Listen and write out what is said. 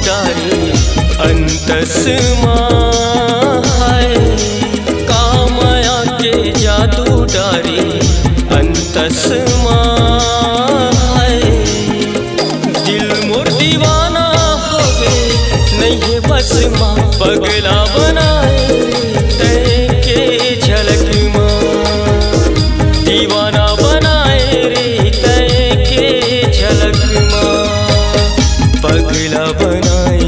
डारी अंतस माँ है। कामया के जादू डारी अंतस माँ है। दिल मोर दीवाना हो गए नहीं बस माँ, पगला बनाए तय के झलक माँ। दीवाना बनाए रे तय के झलक माँ, पगला बनाए।